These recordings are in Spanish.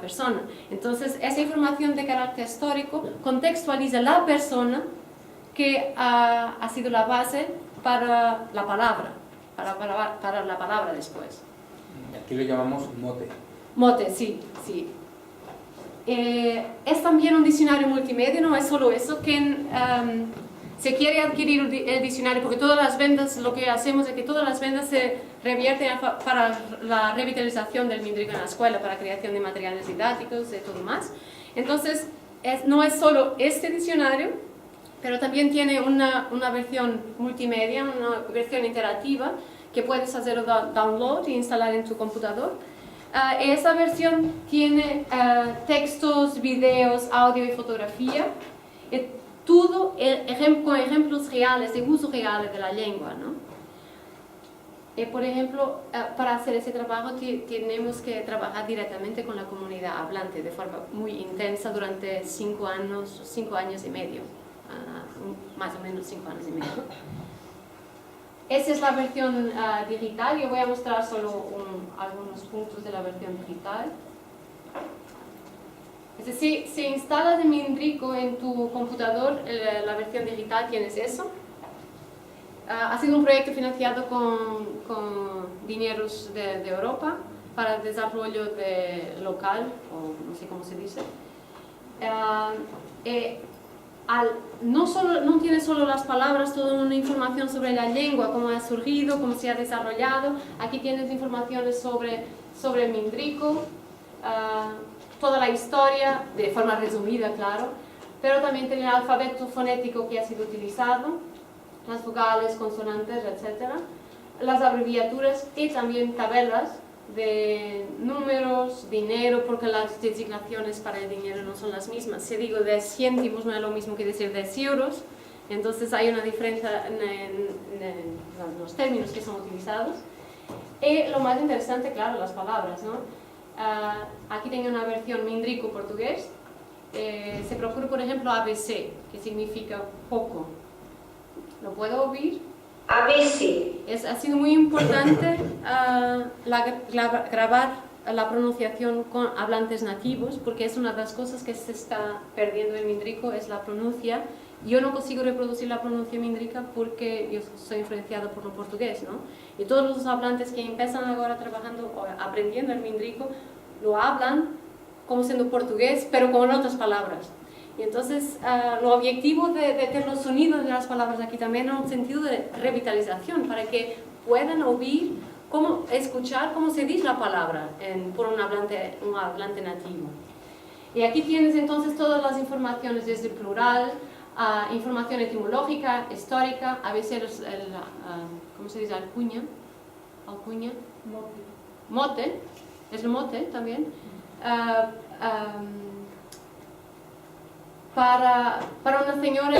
persona. Entonces, esa información de carácter histórico contextualiza la persona que ha sido la base para la palabra, para la palabra después. Aquí lo llamamos mote. Mote, sí, sí. Es también un diccionario multimedia, no es solo eso, que se quiere adquirir el diccionario porque todas las ventas, lo que hacemos es que todas las ventas se revierten para la revitalización del Mindrico en la escuela, para la creación de materiales didácticos y todo más. Entonces, no es solo este diccionario, pero también tiene una versión multimedia, una versión interactiva, que puedes hacer download e instalar en tu computador. Esa versión tiene textos, videos, audio y fotografía, todo con ejemplos reales, de uso real de la lengua, ¿no? Por ejemplo, para hacer ese trabajo tenemos que trabajar directamente con la comunidad hablante de forma muy intensa durante 5 años y medio, más o menos 5 años y medio. Esa es la versión digital. Yo voy a mostrar solo algunos puntos de la versión digital. Es decir, si instalas el Mindrico en tu computador, la versión digital, tienes eso. Ha sido un proyecto financiado con dineros de Europa para el desarrollo local, o no sé cómo se dice. No tiene solo las palabras, toda una información sobre la lengua, cómo ha surgido, cómo se ha desarrollado. Aquí tienes informaciones sobre el Mindrico, toda la historia, de forma resumida, claro, pero también tiene el alfabeto fonético que ha sido utilizado, las vocales, consonantes, etc., las abreviaturas y también tabelas de números, dinero, porque las designaciones para el dinero no son las mismas. Si digo 10 céntimos no es lo mismo que decir 10 euros, entonces hay una diferencia en los términos que son utilizados. Y lo más interesante, claro, las palabras, ¿no? Aquí tengo una versión Mindrico portugués. Se procura, por ejemplo, ABC, que significa poco. ¿Lo puedo oír? ABC. Ha sido muy importante grabar la pronunciación con hablantes nativos, porque es una de las cosas que se está perdiendo en Mindrico, es la pronuncia. Yo no consigo reproducir la pronuncia mindrica porque yo soy influenciada por lo portugués, ¿no? Y todos los hablantes que empiezan ahora trabajando o aprendiendo el mindrico lo hablan como siendo portugués, pero con otras palabras. Y entonces, lo objetivo de tener los sonidos de las palabras aquí también en un sentido de revitalización, para que puedan oír, escuchar cómo se dice la palabra por un hablante nativo. Y aquí tienes entonces todas las informaciones desde plural, información etimológica, histórica, a veces, ¿cómo se dice? Alcuña. Mote, es el mote también. Para una señora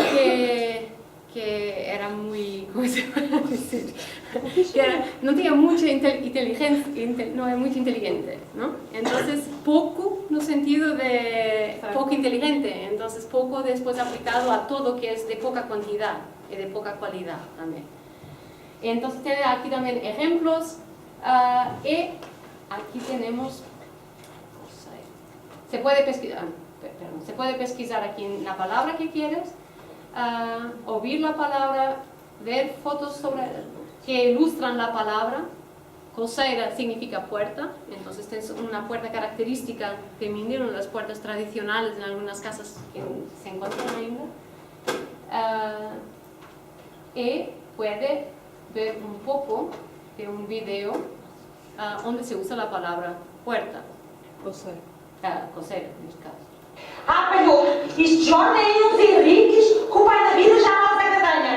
que era muy, ¿cómo se puede decir? No tenía mucha inteligencia, no era muy inteligente, ¿no? Entonces, poco, en el sentido de poco inteligente, entonces poco después aplicado a todo que es de poca cantidad y de poca calidad también. Entonces, tiene aquí también ejemplos, y aquí tenemos, se puede pesquisar aquí en la palabra que quieres, oír la palabra, ver fotos que ilustran la palabra. Coseira significa puerta, entonces tienes una puerta característica que vinieron las puertas tradicionales en algunas casas que se encuentran ainda. Y puede ver un poco de un video donde se usa la palabra puerta. Coseira, en este caso. Palhou, isto jorna aí uns Henriques que o pai da vida já não sai da danha.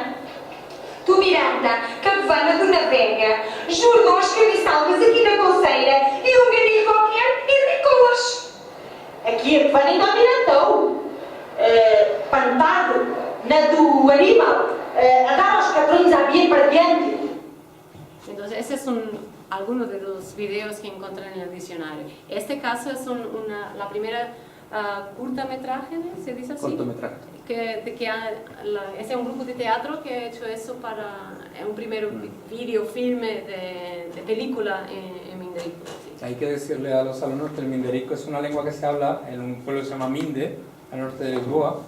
Tu, Miranda, Capivana do Navega, juro as cabeçalgas aqui na Coceira e um ganinho qualquer Henricolas. Aqui a Capivana ainda Mirandou, pantado na do animal, a dar aos catrões a bien para diante. Entonces, ese es algunos de los videos que encuentran en el diccionario. Este caso es la primera cortometrajes, ¿se dice así? Cortometraje. Es un grupo de teatro que ha hecho eso para un primer vídeo, filme de película en minderico. Sí. Hay que decirle a los alumnos que el minderico es una lengua que se habla en un pueblo que se llama Minde, al norte de Lisboa,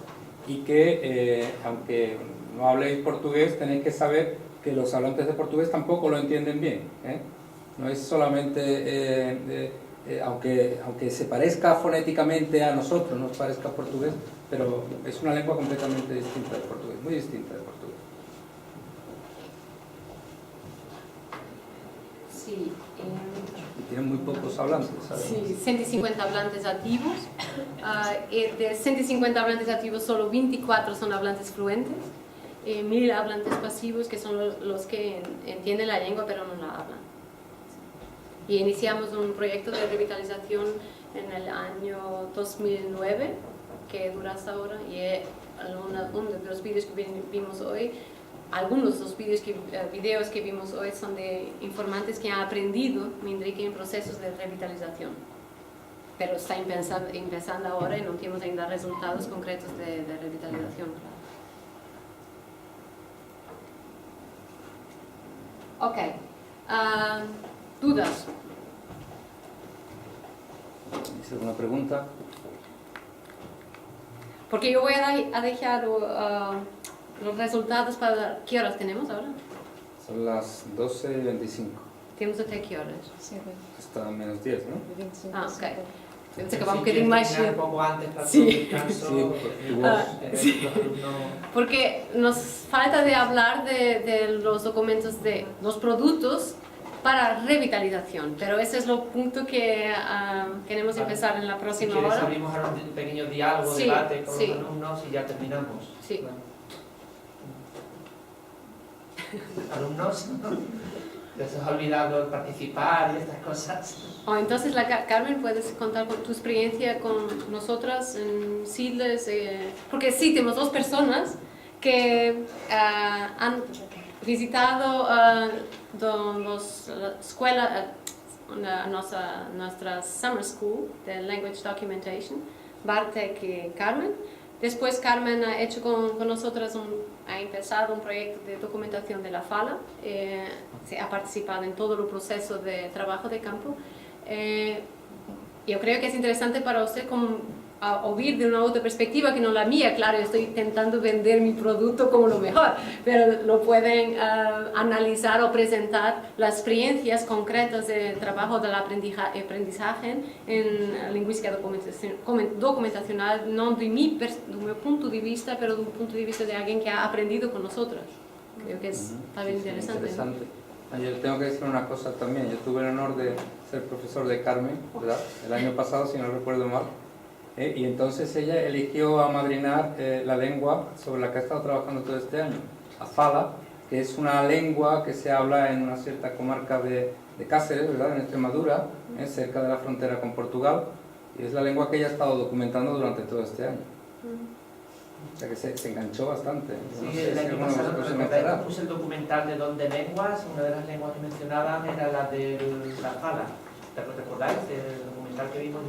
y que aunque no habléis portugués, tenéis que saber que los hablantes de portugués tampoco lo entienden bien, ¿eh? No es solamente, aunque se parezca fonéticamente a nosotros, nos parezca portugués, pero es una lengua completamente distinta del portugués, muy distinta del portugués. Sí. Y tienen muy pocos hablantes, ¿sabes? Sí, 150 hablantes activos. De 150 hablantes activos, solo 24 son hablantes fluentes. 1000 hablantes pasivos, que son los que entienden la lengua pero no la hablan. Y iniciamos un proyecto de revitalización en el año 2009, que dura hasta ahora, y uno de los vídeos que vimos hoy, algunos de los videos que vimos hoy son de informantes que han aprendido minderique en procesos de revitalización. Pero está empezando ahora y no tenemos ainda resultados concretos de revitalización. Ok. ¿Dudas? ¿Dice alguna pregunta? Porque yo voy a dejar los resultados para... ¿Qué horas tenemos ahora? Son las 12:25. Temos até que horas? Hasta menos 10, ¿no? Ah, ok. Temos que acabar un bocadinho mais cedo. cedo. Un poco antes para Sí. todo el descanso. Sí, porque vos... Sí. Los alumnos... Porque nos falta de hablar de los documentos de los productos para revitalización, pero ese es el punto que queremos empezar en la Si próxima quieres, hora. abrimos ahora un pequeño diálogo, Sí, debate con sí. los alumnos y ya terminamos. Sí. Bueno. Alumnos, ¿te has olvidado participar y estas cosas? Entonces, Carmen, ¿puedes contar con tu experiencia con nosotras en Seedless? Porque sí, tenemos dos personas que han visitado la escuela, nuestra Summer School de Language Documentation, Bartek y Carmen. Después Carmen ha hecho con nosotras ha empezado un proyecto de documentación de la fala, se ha participado en todo el proceso de trabajo de campo. Yo creo que es interesante para usted oír de una otra perspectiva que no la mía. Claro, yo estoy intentando vender mi producto como lo mejor, pero lo pueden analizar o presentar las experiencias concretas de trabajo del aprendizaje en lingüística documentacional, no de mi punto de vista, pero de un punto de vista de alguien que ha aprendido con nosotros. Creo que es también interesante. Yo tengo que decir una cosa también. Yo tuve el honor de ser profesor de Carmen, ¿verdad? El año pasado, si no recuerdo mal. Y entonces ella eligió amadrinar la lengua sobre la que ha estado trabajando todo este año, a fala, que es una lengua que se habla en una cierta comarca de Cáceres, ¿verdad? En Extremadura, cerca de la frontera con Portugal, y es la lengua que ella ha estado documentando durante todo este año. O sea que se enganchó bastante. Sí, No sé el si año alguno de pasado, vosotros se recordáis meterá. que puse el documental de Don de Lenguas, una de las lenguas que mencionaban era la de la fala. ¿Te recordáis? El documental que vimos,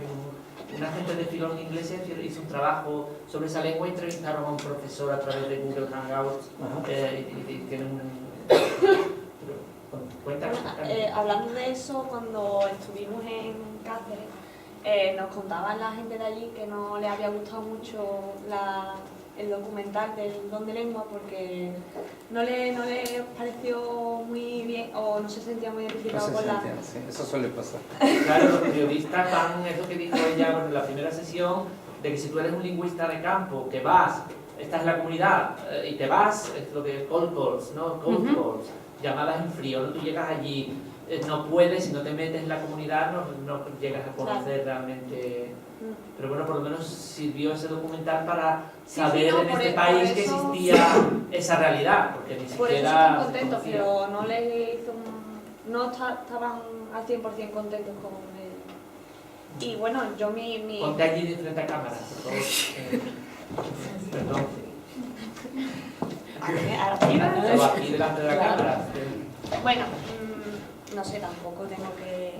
una gente de filón inglés hizo un trabajo sobre esa lengua y entrevistaron a un profesor a través de Google Hangouts y tienen un... Cuéntanos. Hablando de eso, cuando estuvimos en Cáceres, nos contaban la gente de allí que no les había gustado mucho el documental del Don de Lengua porque no le pareció muy bien o no se sentía muy identificado con la... Sí, eso suele pasar. Claro, los periodistas van, es lo que dijo ella bueno, en la primera sesión, de que si tú eres un lingüista de campo, que vas, esta es la comunidad, y te vas, es lo de cold calls, ¿no? Cold calls, llamadas en frío, ¿no? Tú llegas allí, no puedes, si no te metes en la comunidad, no llegas a conocer realmente... Pero bueno, por lo menos sirvió ese documental para saber en este país que existía esa realidad, porque ni Por eso siquiera... estoy contento, pero no les hizo no estaban al 100% contentos con él. Y bueno, yo mi... Ponte allí de frente a cámara, por favor. Perdón. ¿Arriba? Aquí delante de la cámara. Bueno, no sé, tampoco tengo que...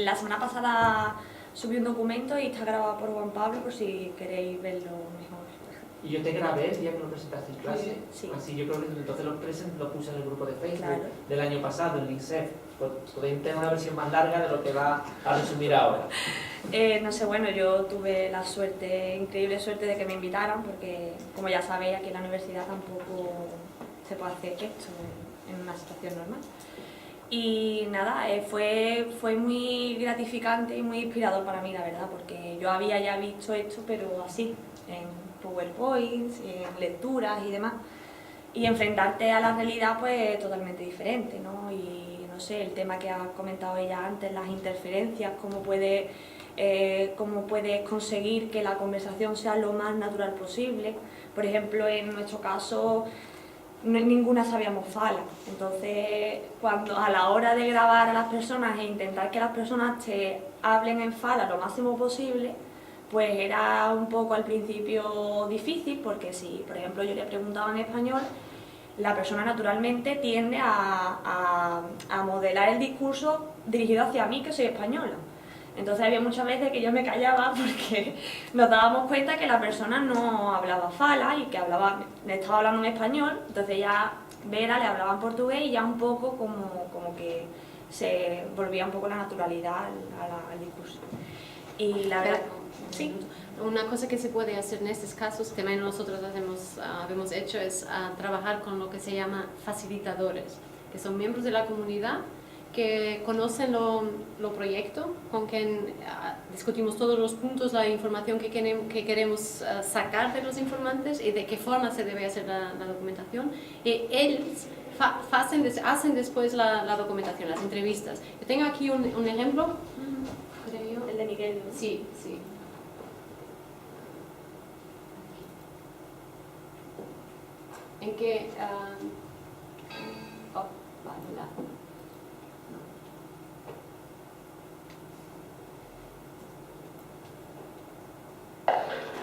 La semana pasada subí un documento y está grabado por Juan Pablo por si queréis verlo mejor. Y yo te grabé el día que lo presentaste en clase. Sí. Así yo creo que entonces lo puse en el grupo de Facebook Claro. del año pasado, en LINCEF. Podéis tener una versión más larga de lo que va a resumir ahora. No sé, bueno, yo tuve la suerte, increíble suerte de que me invitaran porque, como ya sabéis, aquí en la universidad tampoco se puede hacer esto en una situación normal. Y nada, fue muy gratificante y muy inspirador para mí, la verdad, porque yo había ya visto esto, pero así, en PowerPoints, en lecturas y demás. Y enfrentarte a la realidad, pues, totalmente diferente, ¿no? Y no sé, el tema que ha comentado ella antes, las interferencias, cómo puedes conseguir que la conversación sea lo más natural posible. Por ejemplo, en nuestro caso, ninguna sabíamos fala, entonces cuando a la hora de grabar a las personas e intentar que las personas te hablen en fala lo máximo posible, pues era un poco al principio difícil, porque si por ejemplo yo le preguntaba en español, la persona naturalmente tiende a modelar el discurso dirigido hacia mí, que soy española. Entonces había muchas veces que yo me callaba porque nos dábamos cuenta que la persona no hablaba fala y que estaba hablando en español, entonces ya Vera le hablaba en portugués y ya un poco como que se volvía un poco la naturalidad al discurso. Y la verdad, sí. Una cosa que se puede hacer en estos casos, que también nosotros hemos hecho, es trabajar con lo que se llama facilitadores, que son miembros de la comunidad que conocen lo proyecto, con quien discutimos todos los puntos, la información que queremos sacar de los informantes y de qué forma se debe hacer la documentación. Y ellos hacen después la documentación, las entrevistas. Yo tengo aquí un ejemplo. Creo. El de Miguel, ¿no? Sí, sí. En que... vale,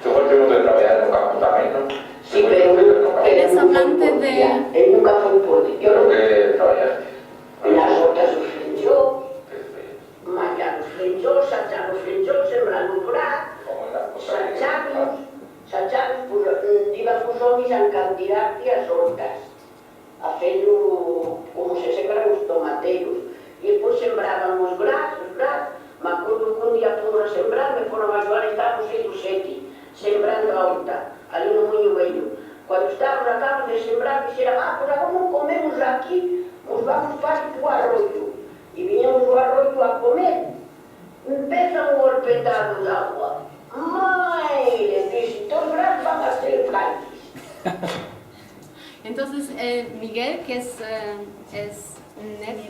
Tú fue el segundo de trabajar en un campo también, ¿no? Sí, pero Eres hablante de... Él nunca fue un poder. Yo ¿Pero no. qué trabajaste? En las hortas us frenjó, mallar us frenjó, satjar us frenjó, sembrar un prat, Como en las cosas que... satjar-nos, pues, iba a posar homes en candidat i a hortes, a fer-lo com se sembra els tomateros. I després sembràvem els brats, m'acordo que un dia podrà sembrar, me fueron a ayudar, estábamos en Luceti, sembrando a horta, ali no Moinho Velho. Cuando estábamos, acabamos de sembrar, dixeran, pues agora non comemos aquí, nos vamos para o arroio. E viñamos ao arroio a comer. Empeza un golpetado de agua. Maire, dixen, todos os brazos van a ser flanques. Entonces, Miguel, que es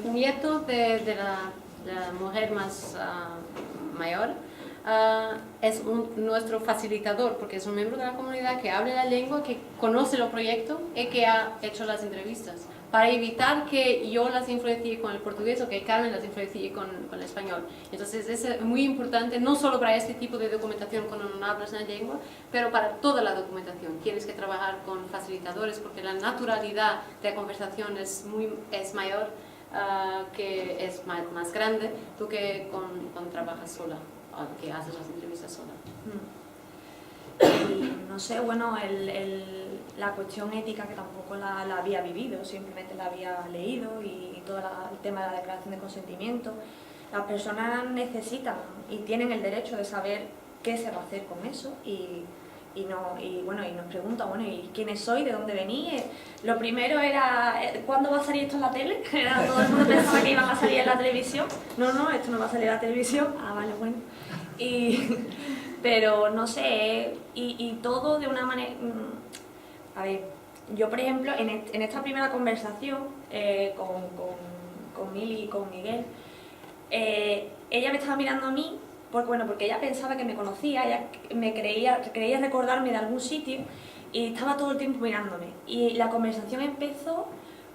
nieto de la mujer más mayor, es nuestro facilitador, porque es un miembro de la comunidad que habla la lengua, que conoce el proyecto y que ha hecho las entrevistas, para evitar que yo las influencie con el portugués o que Carmen las influencie con el español. Entonces es muy importante, no solo para este tipo de documentación cuando no hablas la lengua, pero para toda la documentación. Tienes que trabajar con facilitadores porque la naturalidad de la conversación es mayor, que es más grande tú que cuando trabajas sola, o que haces las entrevistas sola. Y no sé, bueno, la cuestión ética que tampoco la había vivido, simplemente la había leído, y todo el tema de la declaración de consentimiento. Las personas necesitan y tienen el derecho de saber qué se va a hacer con eso y nos preguntan, bueno, ¿y quiénes sois? ¿De dónde venís? Lo primero era, ¿cuándo va a salir esto en la tele? Todo el mundo pensaba que iban a salir en la televisión. No, esto no va a salir en la televisión. Ah, vale, bueno. Pero no sé, y todo de una manera... A ver, yo por ejemplo, en esta primera conversación con Mili y con Miguel, ella me estaba mirando a mí, porque ella pensaba que me conocía, ella creía recordarme de algún sitio y estaba todo el tiempo mirándome. Y la conversación empezó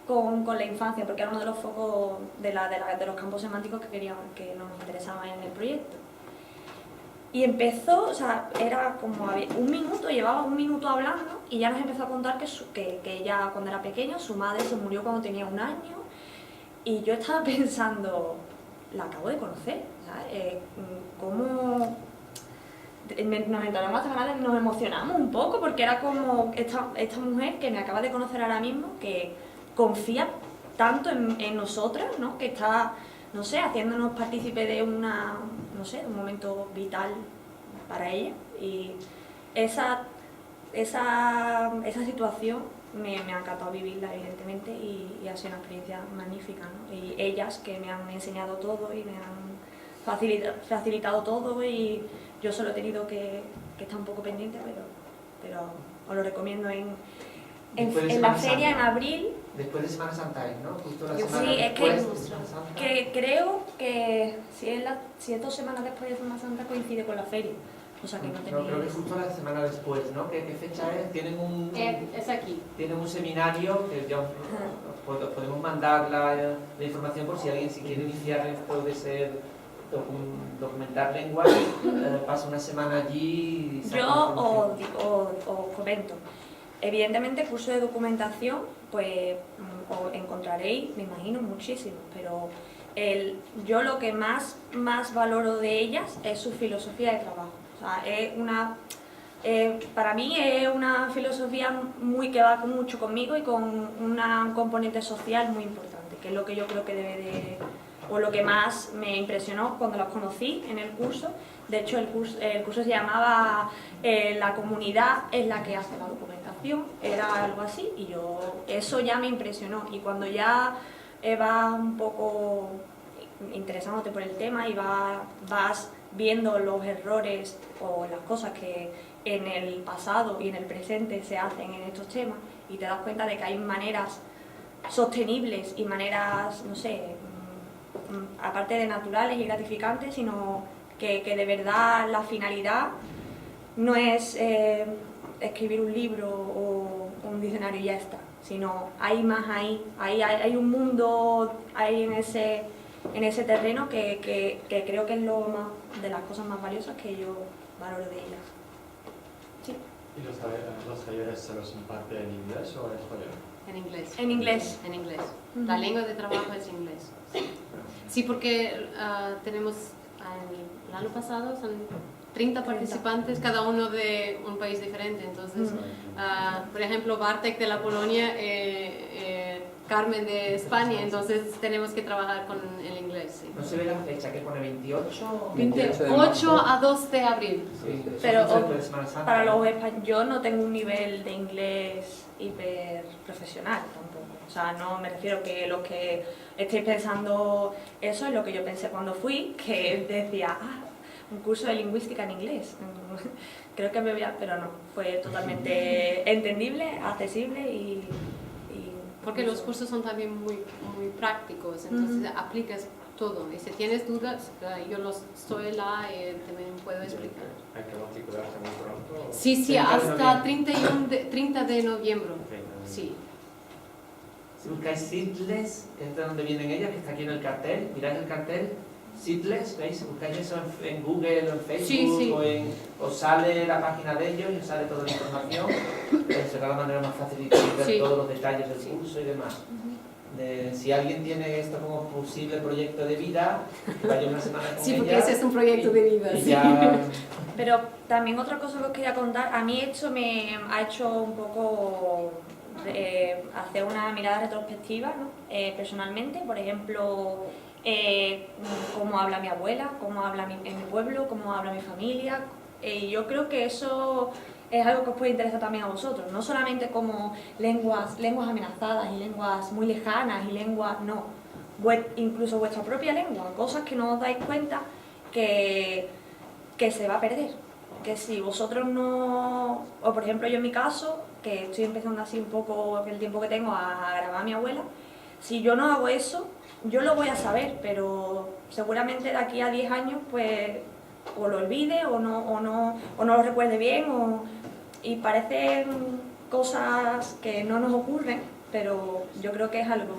con la infancia, porque era uno de los focos de los campos semánticos que nos interesaban en el proyecto. Y empezó, o sea, era como un minuto, llevaba un minuto hablando y ya nos empezó a contar que ella cuando era pequeña, su madre se murió cuando tenía 1 año, y yo estaba pensando, la acabo de conocer, ¿sabes? Cómo nos entramos hasta ganas, nos emocionamos un poco, porque era como esta mujer que me acaba de conocer ahora mismo, que confía tanto en nosotras, ¿no? Que está, no sé, haciéndonos partícipe de un momento vital para ella. Y esa situación me ha encantado vivirla, evidentemente, y ha sido una experiencia magnífica, ¿no? Y ellas que me han enseñado todo y me han facilitado todo, y yo solo he tenido que estar un poco pendiente, pero os lo recomiendo en la feria en abril. Después de Semana Santa, ¿no? Justo la Sí, semana es después de Semana Santa. que creo que si es 2 semanas después de Semana Santa coincide con la feria. O sea que no tenía... No, creo que justo la semana después, ¿no? ¿Qué fecha es? Tienen Es aquí. tienen un seminario que ya os podemos mandar la información por si alguien si quiere iniciar esto de ser documentar lengua, pasa una semana allí y Yo os comento. Evidentemente, el curso de documentación, pues os encontraréis, me imagino, muchísimo, pero yo lo que más valoro de ellas es su filosofía de trabajo. O sea, para mí es una filosofía que va mucho conmigo y con un componente social muy importante, que es lo que yo creo que o lo que más me impresionó cuando las conocí en el curso. De hecho, el curso se llamaba La comunidad es la que hace la documentación, era algo así, y eso ya me impresionó. Y cuando ya vas un poco interesándote por el tema y vas viendo los errores o las cosas que en el pasado y en el presente se hacen en estos temas, y te das cuenta de que hay maneras sostenibles y maneras, no sé, aparte de naturales y gratificantes, sino que de verdad la finalidad no es escribir un libro o un diccionario y ya está, sino hay más ahí, hay un mundo ahí en ese terreno que creo que es de las cosas más valiosas que yo valoro de ellas. Sí. ¿Y los talleres se los imparte en inglés o en español? En inglés. En inglés. En inglés. La lengua de trabajo es inglés. Sí, porque tenemos el año pasado son 30 participantes, cada uno de un país diferente. Entonces, por ejemplo, Bartek de la Polonia, Carmen de España, entonces tenemos que trabajar con el inglés. Sí. ¿No se ve la fecha que pone 28? 28 a 2 de abril. Sí, Pero para los los españoles, yo no tengo un nivel de inglés hiper profesional tampoco. O sea, no me refiero que los que estéis pensando eso es lo que yo pensé cuando fui, que decía, un curso de lingüística en inglés. Creo que pero no, fue totalmente entendible, accesible y porque los cursos son también muy prácticos, entonces aplicas todo. Y si tienes dudas, yo estoy y también puedo explicar. ¿Hay que matricularse muy pronto? Sí, hasta 30 de noviembre. Sí. Si buscáis Seedless, que es de donde vienen ellas, que está aquí en el cartel, miráis el cartel, Seedless, ¿veis? Si buscáis eso en Google o en Facebook, os sale la página de ellos y os sale toda la información, será la manera más fácil de ver todos los detalles del curso y demás. Si alguien tiene esto como posible proyecto de vida, que vaya una semana con ella. Porque ese es un proyecto de vida. Ya... Pero también otra cosa que os quería contar, a mí esto me ha hecho un poco hacer una mirada retrospectiva, ¿no? Personalmente, por ejemplo, cómo habla mi abuela, cómo habla en mi pueblo, cómo habla mi familia, y yo creo que eso es algo que os puede interesar también a vosotros, no solamente como lenguas amenazadas y lenguas muy lejanas y incluso vuestra propia lengua, cosas que no os dais cuenta que se va a perder, que si vosotros no, o por ejemplo yo en mi caso, que estoy empezando así un poco el tiempo que tengo a grabar a mi abuela, si yo no hago eso, yo lo voy a saber, pero seguramente de aquí a 10 años pues o lo olvide o no lo recuerde bien, y parecen cosas que no nos ocurren, pero yo creo que es algo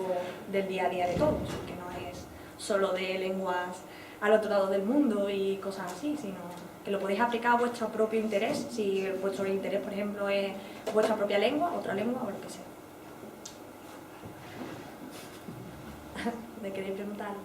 del día a día de todos, que no es solo de lenguas al otro lado del mundo y cosas así, sino que lo podéis aplicar a vuestro propio interés, si vuestro interés, por ejemplo, es vuestra propia lengua, otra lengua o lo que sea. ¿Me queréis preguntar algo?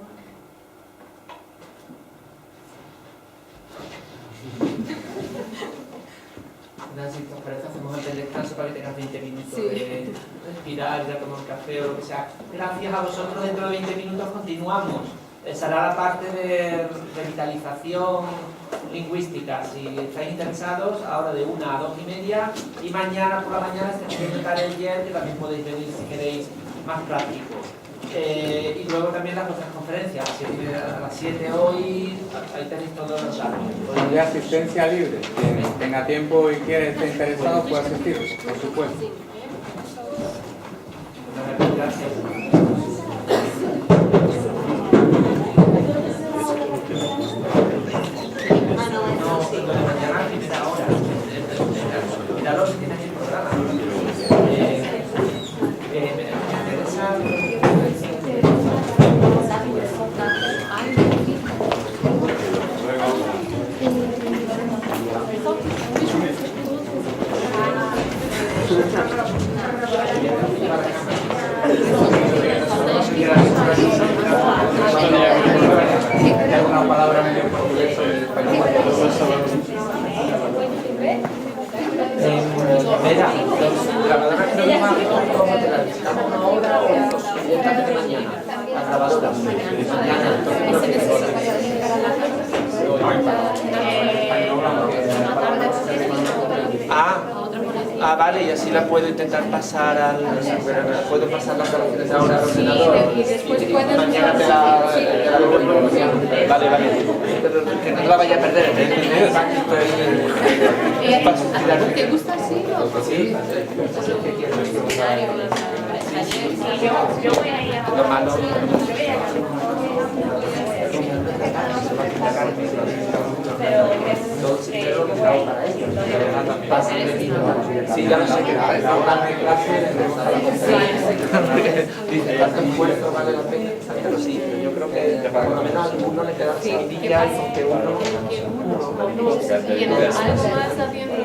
Si te parece, hacemos el descanso para que tengas 20 minutos Sí. de respirar, ya tomar un café o lo que sea. Gracias a vosotros, dentro de 20 minutos continuamos. Será la parte de revitalización lingüística. Si estáis interesados, ahora de 1 a 2 y media, y mañana por la mañana se tiene el taller, que también podéis venir si queréis más práctico. Y luego también las otras conferencias, a las 7 hoy, ahí tenéis todos los datos. De asistencia libre, quien tenga tiempo y quiera esté interesado puede asistir, por supuesto. Gracias. No, lo de mañana a primera hora. Míralo si tienes el programa. Me interesa. Una palabra medio portugués o en español. Mira, los grabadores que nos van como te la visitamos una hora o dos, directamente mañana. Las grabadoras. Vale, y así la puedo intentar pasar al... Puedo pasar las grabaciones ahora al ordenador. Y después puedes... Mañana te la devuelvo. Vale. Que no la vaya a perder. ¿Te gusta así o...? Sí. Lo malo... Sí, ya lo sé que la hora de clase dice, tanto esfuerzo vale la pena, pero sí, yo creo que por lo menos a alguno le queda semillas y con que uno... Y en algo más haciendo...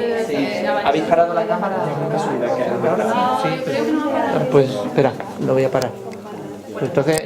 ¿Habéis parado la cámara? Sí, creo que no. Pues espera, lo voy a parar. Pues entonces...